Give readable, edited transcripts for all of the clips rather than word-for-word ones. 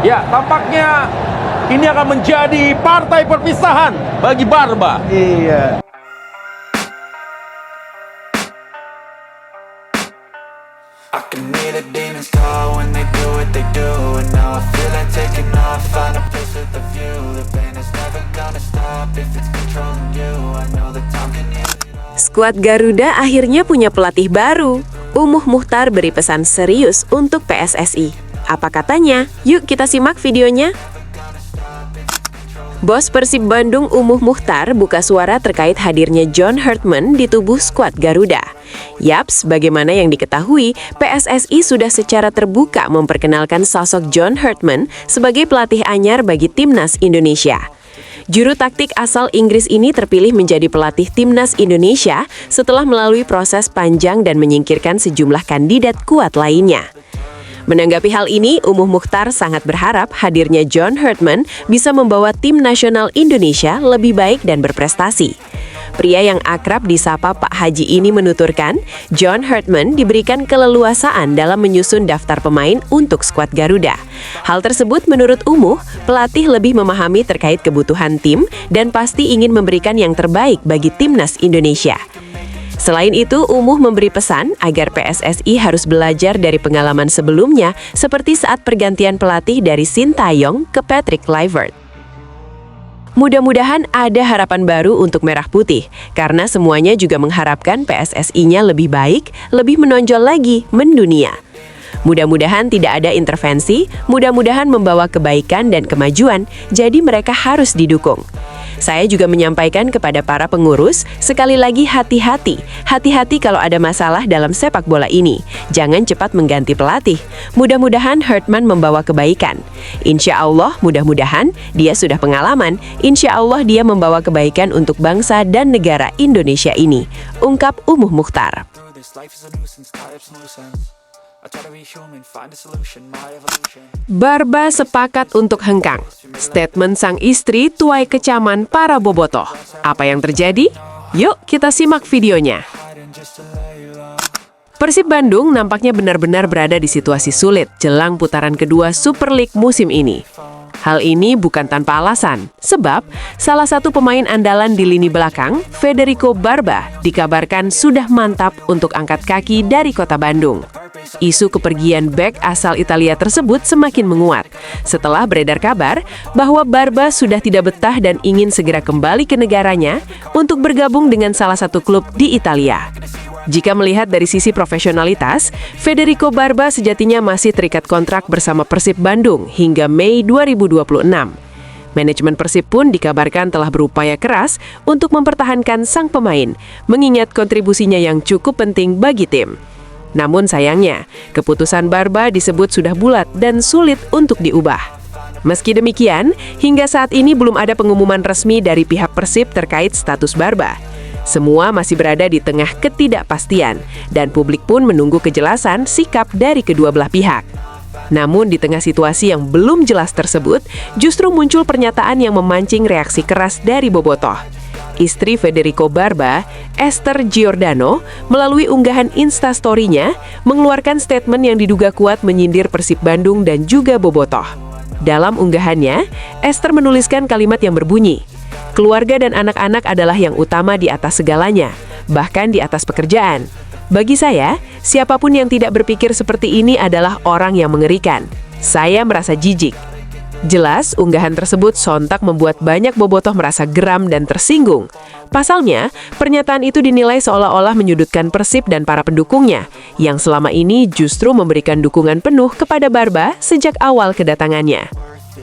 Ya, tampaknya ini akan menjadi partai perpisahan bagi Barba. Iya. I can hear the demons call when they do what they do. And now I feel like taking off, find a place with a view. The pain is never gonna stop if it's controlling you. I know that time can heal it all. Skuad Garuda akhirnya punya pelatih baru. Umuh Muchtar beri pesan serius untuk PSSI. Apa katanya? Yuk kita simak videonya. Bos Persib Bandung Umuh Muchtar buka suara terkait hadirnya John Hartman di tubuh skuad Garuda. Yaps, bagaimana yang diketahui, PSSI sudah secara terbuka memperkenalkan sosok John Hartman sebagai pelatih anyar bagi Timnas Indonesia. Juru taktik asal Inggris ini terpilih menjadi pelatih Timnas Indonesia setelah melalui proses panjang dan menyingkirkan sejumlah kandidat kuat lainnya. Menanggapi hal ini, Umuh Muchtar sangat berharap hadirnya John Hartman bisa membawa tim nasional Indonesia lebih baik dan berprestasi. Pria yang akrab disapa Pak Haji ini menuturkan, John Hartman diberikan keleluasaan dalam menyusun daftar pemain untuk skuad Garuda. Hal tersebut menurut Umuh, pelatih lebih memahami terkait kebutuhan tim dan pasti ingin memberikan yang terbaik bagi Timnas Indonesia. Selain itu, Umuh memberi pesan agar PSSI harus belajar dari pengalaman sebelumnya seperti saat pergantian pelatih dari Sintayong ke Patrick Kluivert. Mudah-mudahan ada harapan baru untuk Merah Putih, karena semuanya juga mengharapkan PSSI-nya lebih baik, lebih menonjol lagi, mendunia. Mudah-mudahan tidak ada intervensi, mudah-mudahan membawa kebaikan dan kemajuan, jadi mereka harus didukung. Saya juga menyampaikan kepada para pengurus, sekali lagi hati-hati. Hati-hati kalau ada masalah dalam sepak bola ini. Jangan cepat mengganti pelatih. Mudah-mudahan Hartman membawa kebaikan. Insya Allah, mudah-mudahan dia sudah pengalaman. Insya Allah dia membawa kebaikan untuk bangsa dan negara Indonesia ini. Ungkap Umuh Muchtar. Barba sepakat untuk hengkang. Statement sang istri tuai kecaman para bobotoh. Apa yang terjadi? Yuk kita simak videonya. Persib Bandung nampaknya benar-benar berada di situasi sulit jelang putaran kedua Super League musim ini. Hal ini bukan tanpa alasan, sebab salah satu pemain andalan di lini belakang, Federico Barba, dikabarkan sudah mantap untuk angkat kaki dari kota Bandung. Isu kepergian bek asal Italia tersebut semakin menguat setelah beredar kabar bahwa Barba sudah tidak betah dan ingin segera kembali ke negaranya untuk bergabung dengan salah satu klub di Italia. Jika melihat dari sisi profesionalitas, Federico Barba sejatinya masih terikat kontrak bersama Persib Bandung hingga Mei 2026. Manajemen Persib pun dikabarkan telah berupaya keras untuk mempertahankan sang pemain, mengingat kontribusinya yang cukup penting bagi tim. Namun sayangnya, keputusan Barba disebut sudah bulat dan sulit untuk diubah. Meski demikian, hingga saat ini belum ada pengumuman resmi dari pihak Persib terkait status Barba. Semua masih berada di tengah ketidakpastian, dan publik pun menunggu kejelasan sikap dari kedua belah pihak. Namun di tengah situasi yang belum jelas tersebut, justru muncul pernyataan yang memancing reaksi keras dari bobotoh. Istri Federico Barba, Esther Giordano, melalui unggahan Instastory-nya, mengeluarkan statement yang diduga kuat menyindir Persib Bandung dan juga bobotoh. Dalam unggahannya, Esther menuliskan kalimat yang berbunyi, "Keluarga dan anak-anak adalah yang utama di atas segalanya, bahkan di atas pekerjaan. Bagi saya, siapapun yang tidak berpikir seperti ini adalah orang yang mengerikan. Saya merasa jijik." Jelas, unggahan tersebut sontak membuat banyak bobotoh merasa geram dan tersinggung. Pasalnya, pernyataan itu dinilai seolah-olah menyudutkan Persib dan para pendukungnya, yang selama ini justru memberikan dukungan penuh kepada Barba sejak awal kedatangannya.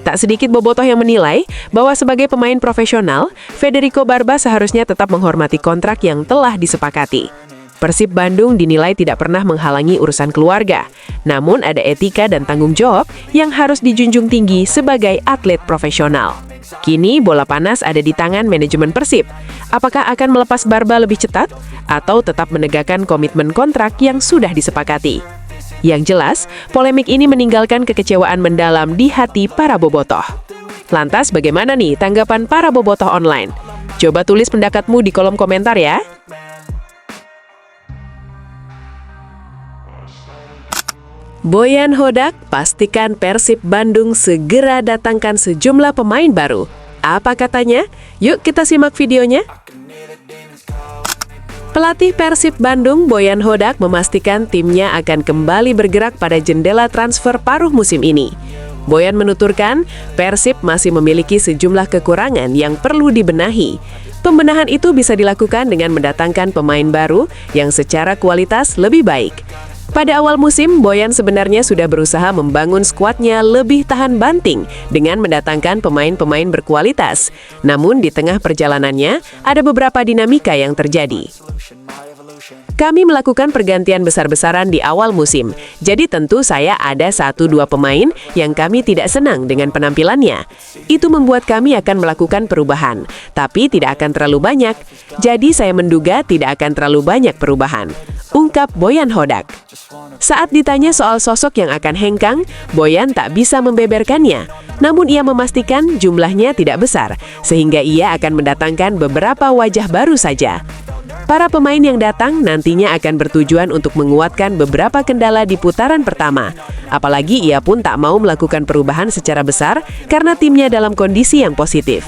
Tak sedikit bobotoh yang menilai bahwa sebagai pemain profesional, Federico Barba seharusnya tetap menghormati kontrak yang telah disepakati. Persib Bandung dinilai tidak pernah menghalangi urusan keluarga, namun ada etika dan tanggung jawab yang harus dijunjung tinggi sebagai atlet profesional. Kini bola panas ada di tangan manajemen Persib. Apakah akan melepas Barba lebih cepat atau tetap menegakkan komitmen kontrak yang sudah disepakati? Yang jelas, polemik ini meninggalkan kekecewaan mendalam di hati para bobotoh. Lantas bagaimana nih tanggapan para bobotoh online? Coba tulis pendapatmu di kolom komentar ya. Boyan Hodak pastikan Persib Bandung segera datangkan sejumlah pemain baru. Apa katanya? Yuk kita simak videonya. Pelatih Persib Bandung, Boyan Hodak, memastikan timnya akan kembali bergerak pada jendela transfer paruh musim ini. Boyan menuturkan, Persib masih memiliki sejumlah kekurangan yang perlu dibenahi. Pembenahan itu bisa dilakukan dengan mendatangkan pemain baru yang secara kualitas lebih baik. Pada awal musim, Boyan sebenarnya sudah berusaha membangun skuadnya lebih tahan banting dengan mendatangkan pemain-pemain berkualitas. Namun di tengah perjalanannya, ada beberapa dinamika yang terjadi. Kami melakukan pergantian besar-besaran di awal musim, jadi tentu saya ada 1-2 pemain yang kami tidak senang dengan penampilannya. Itu membuat kami akan melakukan perubahan, tapi tidak akan terlalu banyak. Jadi saya menduga tidak akan terlalu banyak perubahan, ungkap Boyan Hodak. Saat ditanya soal sosok yang akan hengkang, Boyan tak bisa membeberkannya. Namun ia memastikan jumlahnya tidak besar, sehingga ia akan mendatangkan beberapa wajah baru saja. Para pemain yang datang nantinya akan bertujuan untuk menguatkan beberapa kendala di putaran pertama. Apalagi ia pun tak mau melakukan perubahan secara besar karena timnya dalam kondisi yang positif.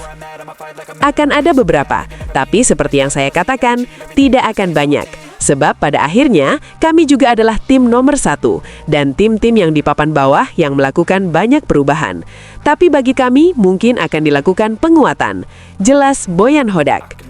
Akan ada beberapa, tapi seperti yang saya katakan, tidak akan banyak. Sebab pada akhirnya, kami juga adalah tim nomor 1 dan tim-tim yang di papan bawah yang melakukan banyak perubahan. Tapi bagi kami, mungkin akan dilakukan penguatan. Jelas Boyan Hodak.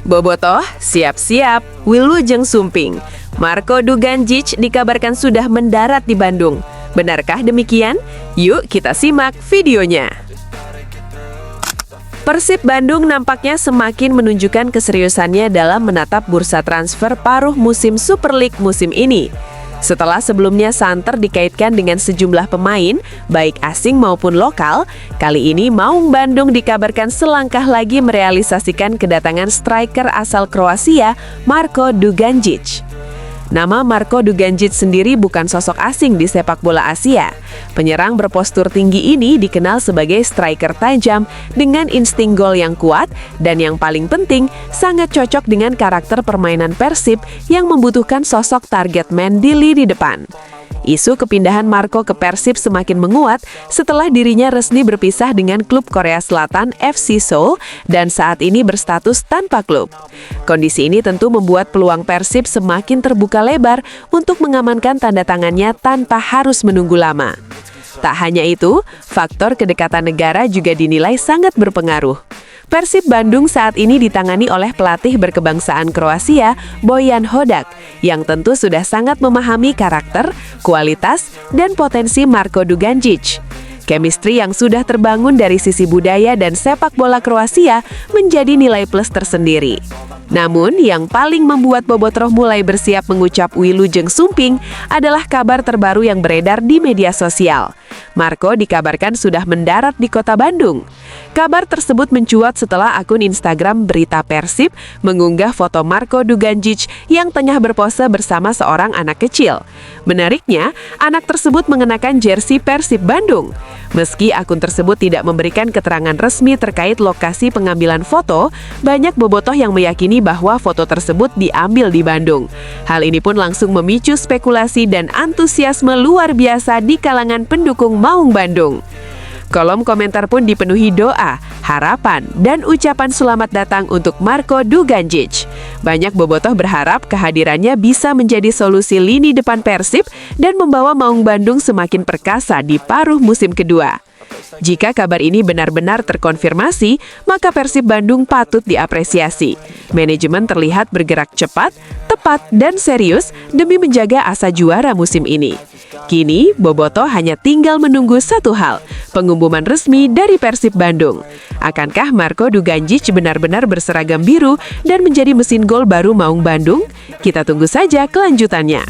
Bobotoh, siap-siap, Wilujeng Sumping. Marco Duganjic dikabarkan sudah mendarat di Bandung. Benarkah demikian? Yuk kita simak videonya. Persib Bandung nampaknya semakin menunjukkan keseriusannya dalam menatap bursa transfer paruh musim Super League musim ini. Setelah sebelumnya santer dikaitkan dengan sejumlah pemain, baik asing maupun lokal, kali ini Maung Bandung dikabarkan selangkah lagi merealisasikan kedatangan striker asal Kroasia, Marco Duganjic. Nama Marco Duganjic sendiri bukan sosok asing di sepak bola Asia. Penyerang berpostur tinggi ini dikenal sebagai striker tajam dengan insting gol yang kuat dan yang paling penting, sangat cocok dengan karakter permainan Persib yang membutuhkan sosok target man di lini depan. Isu kepindahan Marco ke Persib semakin menguat setelah dirinya resmi berpisah dengan klub Korea Selatan FC Seoul dan saat ini berstatus tanpa klub. Kondisi ini tentu membuat peluang Persib semakin terbuka lebar untuk mengamankan tanda tangannya tanpa harus menunggu lama. Tak hanya itu, faktor kedekatan negara juga dinilai sangat berpengaruh. Persib Bandung saat ini ditangani oleh pelatih berkebangsaan Kroasia, Boyan Hodak, yang tentu sudah sangat memahami karakter, kualitas, dan potensi Marco Duganjic. Chemistry yang sudah terbangun dari sisi budaya dan sepak bola Kroasia menjadi nilai plus tersendiri. Namun, yang paling membuat Bobotoh mulai bersiap mengucap Wilujeng Sumping adalah kabar terbaru yang beredar di media sosial. Marco dikabarkan sudah mendarat di kota Bandung. Kabar tersebut mencuat setelah akun Instagram Berita Persib mengunggah foto Marco Duganjic yang tengah berpose bersama seorang anak kecil. Menariknya, anak tersebut mengenakan jersey Persib Bandung. Meski akun tersebut tidak memberikan keterangan resmi terkait lokasi pengambilan foto, banyak bobotoh yang meyakini bahwa foto tersebut diambil di Bandung. Hal ini pun langsung memicu spekulasi dan antusiasme luar biasa di kalangan pendukung Maung Bandung. Kolom komentar pun dipenuhi doa, harapan, dan ucapan selamat datang untuk Marco Duganjic. Banyak bobotoh berharap kehadirannya bisa menjadi solusi lini depan Persib dan membawa Maung Bandung semakin perkasa di paruh musim kedua. Jika kabar ini benar-benar terkonfirmasi, maka Persib Bandung patut diapresiasi. Manajemen terlihat bergerak cepat, tepat, dan serius demi menjaga asa juara musim ini. Kini, bobotoh hanya tinggal menunggu satu hal, pengumuman resmi dari Persib Bandung. Akankah Marco Duganjic benar-benar berseragam biru dan menjadi mesin gol baru Maung Bandung? Kita tunggu saja kelanjutannya.